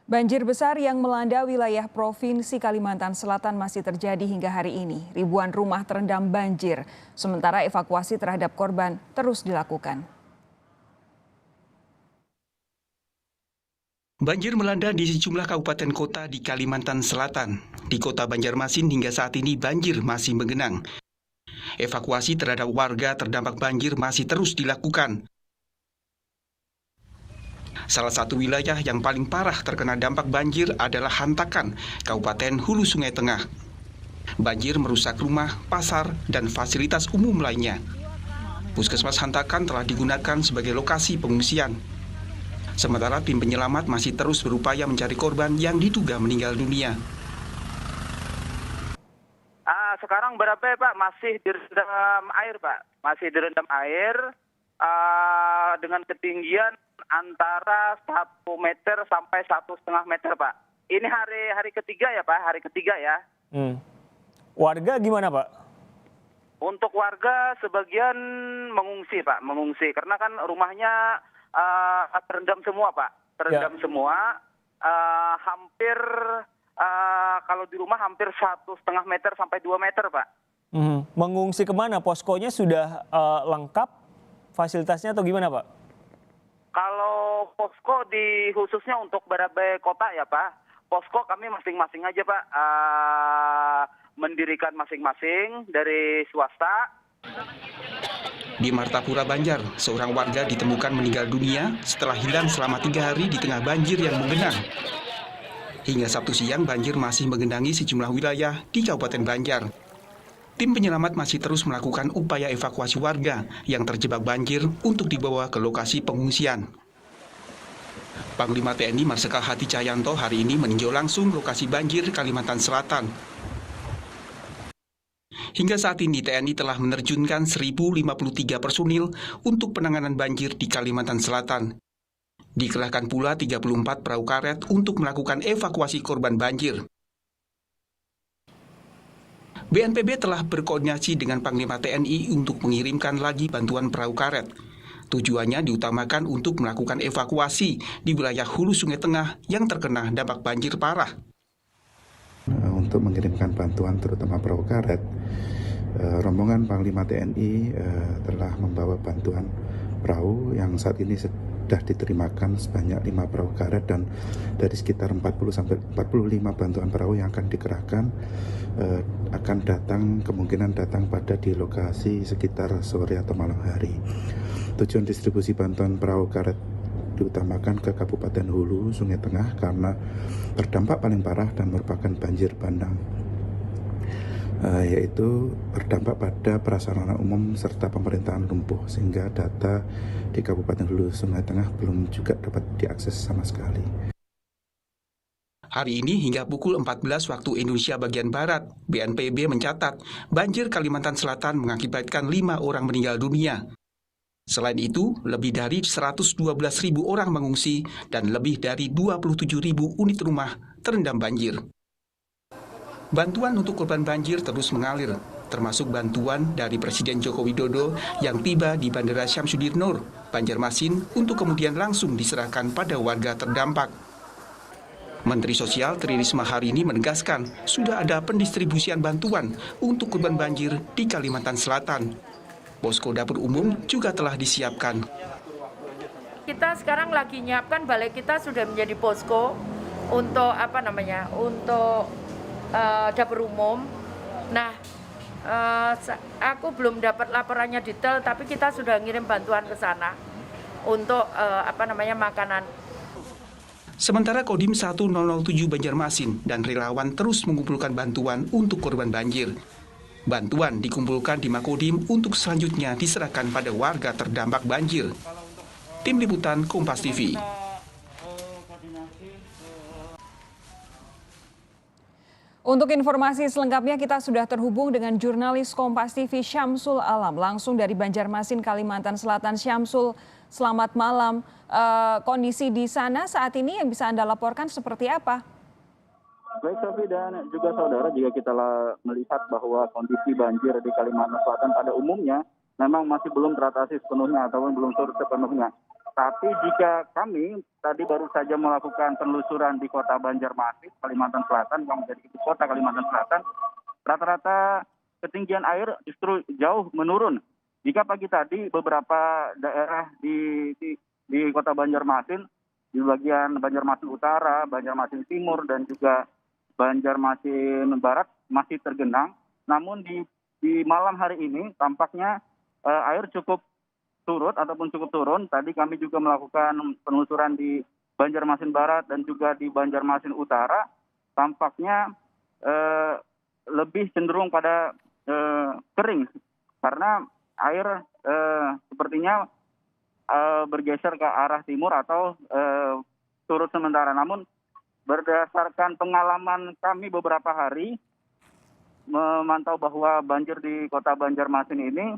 Banjir besar yang melanda wilayah Provinsi Kalimantan Selatan masih terjadi hingga hari ini. Ribuan rumah terendam banjir, sementara evakuasi terhadap korban terus dilakukan. Banjir melanda di sejumlah kabupaten kota di Kalimantan Selatan. Di kota Banjarmasin hingga saat ini banjir masih menggenang. Evakuasi terhadap warga terdampak banjir masih terus dilakukan. Salah satu wilayah yang paling parah terkena dampak banjir adalah Hantakan, Kabupaten Hulu Sungai Tengah. Banjir merusak rumah, pasar, dan fasilitas umum lainnya. Puskesmas Hantakan telah digunakan sebagai lokasi pengungsian. Sementara tim penyelamat masih terus berupaya mencari korban yang diduga meninggal dunia. Sekarang berapa ya Pak? Masih direndam air Pak. Masih direndam air dengan ketinggian antara 1 meter sampai 1,5 meter Pak. Ini hari ketiga ya Pak, hari ketiga ya. Warga gimana Pak? Untuk warga sebagian mengungsi Pak, mengungsi. Karena kan rumahnya terendam semua Pak. Terendam semua, hampir kalau di rumah hampir 1,5 meter sampai 2 meter Pak. Mengungsi kemana? Poskonya sudah lengkap fasilitasnya atau gimana Pak? Kalau posko khususnya untuk berbagai kota ya Pak, posko kami masing-masing aja Pak, mendirikan masing-masing dari swasta. Di Martapura, Banjar, seorang warga ditemukan meninggal dunia setelah hilang selama 3 hari di tengah banjir yang menggenang. Hingga Sabtu siang, banjir masih menggenangi sejumlah wilayah di Kabupaten Banjar. Tim penyelamat masih terus melakukan upaya evakuasi warga yang terjebak banjir untuk dibawa ke lokasi pengungsian. Panglima TNI Marsikal Hadi Cahyanto hari ini meninjau langsung lokasi banjir Kalimantan Selatan. Hingga saat ini TNI telah menerjunkan 1.053 personil untuk penanganan banjir di Kalimantan Selatan. Dikerahkan pula 34 perahu karet untuk melakukan evakuasi korban banjir. BNPB telah berkoordinasi dengan Panglima TNI untuk mengirimkan lagi bantuan perahu karet. Tujuannya diutamakan untuk melakukan evakuasi di wilayah Hulu Sungai Tengah yang terkena dampak banjir parah. Untuk mengirimkan bantuan terutama perahu karet, rombongan Panglima TNI telah membawa bantuan perahu yang saat ini sudah diterimakan sebanyak 5 perahu karet, dan dari sekitar 40-45 bantuan perahu yang akan dikerahkan akan kemungkinan datang pada di lokasi sekitar sore atau malam hari. Tujuan distribusi bantuan perahu karet diutamakan ke Kabupaten Hulu Sungai Tengah karena terdampak paling parah dan merupakan banjir bandang, yaitu berdampak pada prasarana umum serta pemerintahan lumpuh, sehingga data di Kabupaten Hulu Sungai Tengah belum juga dapat diakses sama sekali. Hari ini hingga pukul 14 waktu Indonesia bagian Barat, BNPB mencatat banjir Kalimantan Selatan mengakibatkan 5 orang meninggal dunia. Selain itu, lebih dari 112.000 orang mengungsi dan lebih dari 27.000 unit rumah terendam banjir. Bantuan untuk korban banjir terus mengalir, termasuk bantuan dari Presiden Joko Widodo yang tiba di Bandara Syamsudir-Nur, Banjarmasin, untuk kemudian langsung diserahkan pada warga terdampak. Menteri Sosial Tri Risma hari ini menegaskan sudah ada pendistribusian bantuan untuk korban banjir di Kalimantan Selatan. Posko dapur umum juga telah disiapkan. Kita sekarang lagi nyiapkan, balai kita sudah menjadi posko untuk untuk dapur umum. Nah, aku belum dapat laporannya detail, tapi kita sudah ngirim bantuan ke sana untuk makanan. Sementara Kodim 1007 Banjarmasin dan relawan terus mengumpulkan bantuan untuk korban banjir. Bantuan dikumpulkan di Makodim untuk selanjutnya diserahkan pada warga terdampak banjir. Tim Liputan Kompas TV. Untuk informasi selengkapnya kita sudah terhubung dengan jurnalis Kompas TV Syamsul Alam langsung dari Banjarmasin, Kalimantan Selatan. Syamsul, selamat malam. Kondisi di sana saat ini yang bisa Anda laporkan seperti apa? Baik Sofi dan juga saudara, jika kita melihat bahwa kondisi banjir di Kalimantan Selatan pada umumnya memang masih belum teratasi sepenuhnya ataupun belum surut sepenuhnya. Tapi jika kami tadi baru saja melakukan penelusuran di kota Banjarmasin, Kalimantan Selatan, yang menjadi ibu kota Kalimantan Selatan, rata-rata ketinggian air justru jauh menurun. Jika pagi tadi beberapa daerah di kota Banjarmasin, di bagian Banjarmasin Utara, Banjarmasin Timur, dan juga Banjarmasin Barat masih tergenang. Namun di malam hari ini tampaknya air cukup surut ataupun cukup turun. Tadi kami juga melakukan penelusuran di Banjarmasin Barat dan juga di Banjarmasin Utara. Tampaknya lebih cenderung pada kering karena air sepertinya bergeser ke arah timur atau surut sementara. Namun berdasarkan pengalaman kami beberapa hari memantau bahwa banjir di kota Banjarmasin ini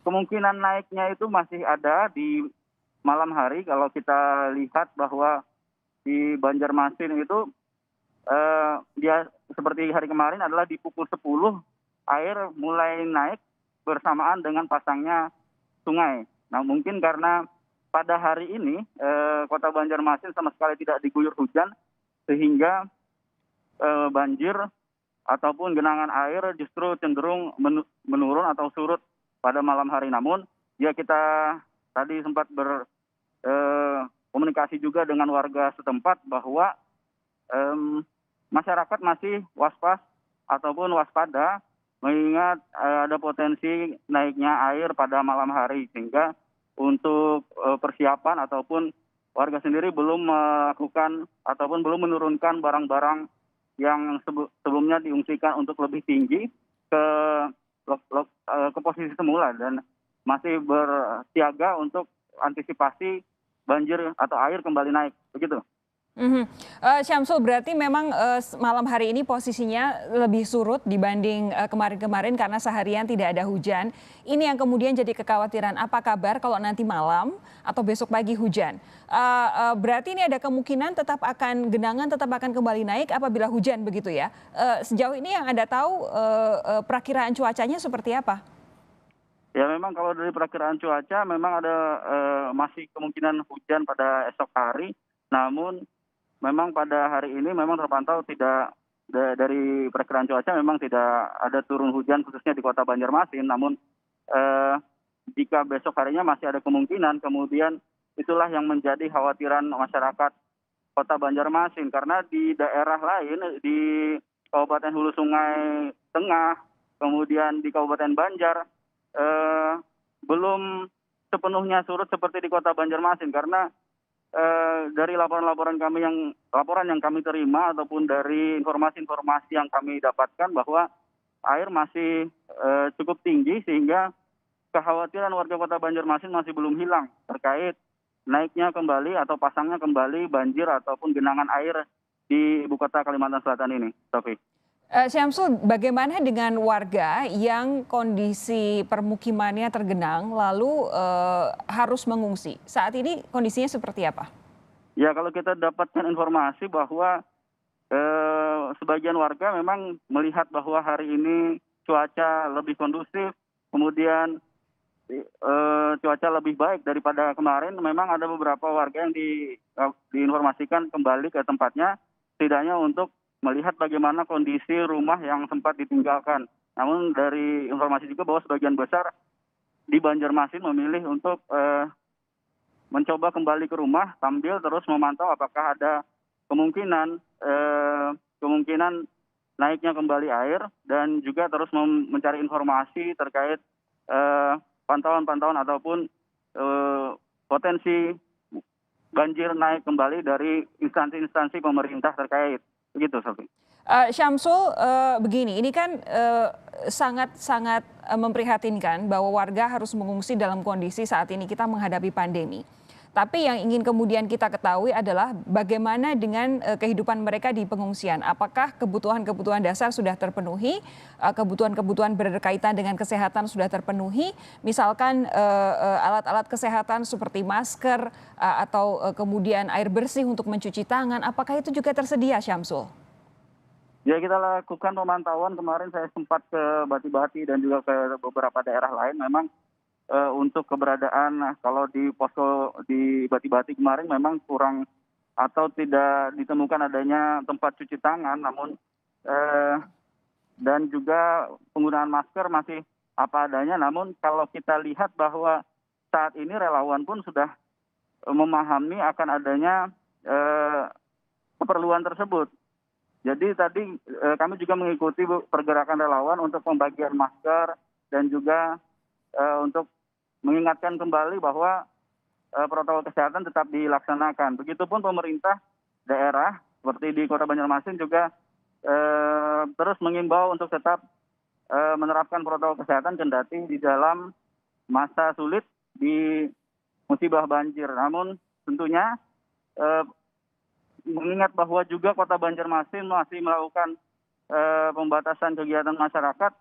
kemungkinan naiknya itu masih ada di malam hari. Kalau kita lihat bahwa di Banjarmasin itu dia seperti hari kemarin adalah di pukul 10 air mulai naik bersamaan dengan pasangnya sungai. Nah, mungkin karena pada hari ini kota Banjarmasin sama sekali tidak diguyur hujan sehingga banjir ataupun genangan air justru cenderung menurun atau surut pada malam hari. Namun ya kita tadi sempat berkomunikasi juga dengan warga setempat bahwa masyarakat masih waspada mengingat ada potensi naiknya air pada malam hari, sehingga untuk persiapan ataupun warga sendiri belum melakukan ataupun belum menurunkan barang-barang yang sebelumnya diungsikan untuk lebih tinggi ke posisi semula dan masih bersiaga untuk antisipasi banjir atau air kembali naik, begitu. Syamsul, berarti memang malam hari ini posisinya lebih surut dibanding kemarin-kemarin karena seharian tidak ada hujan. Ini yang kemudian jadi kekhawatiran. Apa kabar kalau nanti malam atau besok pagi hujan? Berarti ini ada kemungkinan genangan tetap akan kembali naik apabila hujan, begitu ya? Sejauh ini yang Anda tahu perakiraan cuacanya seperti apa? Ya, memang kalau dari perakiraan cuaca memang ada masih kemungkinan hujan pada esok hari. Namun memang pada hari ini memang terpantau tidak dari perakiraan cuaca memang tidak ada turun hujan khususnya di kota Banjarmasin. Namun jika besok harinya masih ada kemungkinan, kemudian itulah yang menjadi khawatiran masyarakat kota Banjarmasin. Karena di daerah lain, di Kabupaten Hulu Sungai Tengah, kemudian di Kabupaten Banjar, belum sepenuhnya surut seperti di kota Banjarmasin. Karena dari laporan yang kami terima ataupun dari informasi-informasi yang kami dapatkan bahwa air masih cukup tinggi, sehingga kekhawatiran warga kota Banjarmasin masih belum hilang terkait naiknya kembali atau pasangnya kembali banjir ataupun genangan air di ibu kota Kalimantan Selatan ini, Sofi. Syamsul, bagaimana dengan warga yang kondisi permukimannya tergenang lalu harus mengungsi? Saat ini kondisinya seperti apa? Ya, kalau kita dapatkan informasi bahwa sebagian warga memang melihat bahwa hari ini cuaca lebih kondusif, kemudian cuaca lebih baik daripada kemarin. Memang ada beberapa warga yang diinformasikan kembali ke tempatnya, setidaknya untuk melihat bagaimana kondisi rumah yang sempat ditinggalkan. Namun dari informasi juga bahwa sebagian besar di Banjarmasin memilih untuk mencoba kembali ke rumah sambil terus memantau apakah ada kemungkinan naiknya kembali air, dan juga terus mencari informasi terkait pantauan-pantauan ataupun potensi banjir naik kembali dari instansi-instansi pemerintah terkait. Begitu, Sofi. Syamsul, begini, ini kan sangat memprihatinkan bahwa warga harus mengungsi dalam kondisi saat ini kita menghadapi pandemi. Tapi yang ingin kemudian kita ketahui adalah bagaimana dengan kehidupan mereka di pengungsian. Apakah kebutuhan-kebutuhan dasar sudah terpenuhi, kebutuhan-kebutuhan berkaitan dengan kesehatan sudah terpenuhi, misalkan alat-alat kesehatan seperti masker atau kemudian air bersih untuk mencuci tangan, apakah itu juga tersedia, Syamsul? Ya, kita lakukan pemantauan kemarin, saya sempat ke Bati-Bati dan juga ke beberapa daerah lain. Memang untuk keberadaan kalau di posko di Bati-Bati kemarin memang kurang atau tidak ditemukan adanya tempat cuci tangan, namun dan juga penggunaan masker masih apa adanya. Namun kalau kita lihat bahwa saat ini relawan pun sudah memahami akan adanya keperluan tersebut. Jadi tadi kami juga mengikuti pergerakan relawan untuk pembagian masker dan juga untuk mengingatkan kembali bahwa protokol kesehatan tetap dilaksanakan. Begitupun pemerintah daerah seperti di Kota Banjarmasin juga terus mengimbau untuk tetap menerapkan protokol kesehatan kendati di dalam masa sulit di musibah banjir. Namun tentunya mengingat bahwa juga Kota Banjarmasin masih melakukan pembatasan kegiatan masyarakat,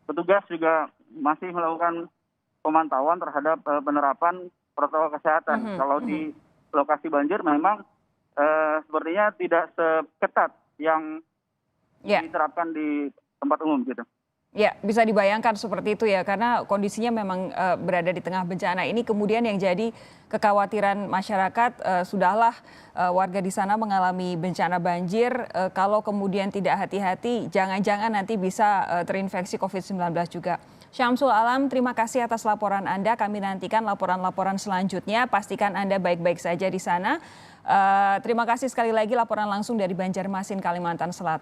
petugas juga masih melakukan pemantauan terhadap penerapan protokol kesehatan. Kalau di lokasi banjir memang sepertinya tidak seketat yang diterapkan di tempat umum gitu. Ya, bisa dibayangkan seperti itu ya, karena kondisinya memang berada di tengah bencana ini. Kemudian yang jadi kekhawatiran masyarakat, sudahlah warga di sana mengalami bencana banjir, kalau kemudian tidak hati-hati, jangan-jangan nanti bisa terinfeksi COVID-19 juga. Syamsul Alam, terima kasih atas laporan Anda. Kami nantikan laporan-laporan selanjutnya. Pastikan Anda baik-baik saja di sana. Terima kasih sekali lagi laporan langsung dari Banjarmasin, Kalimantan Selatan.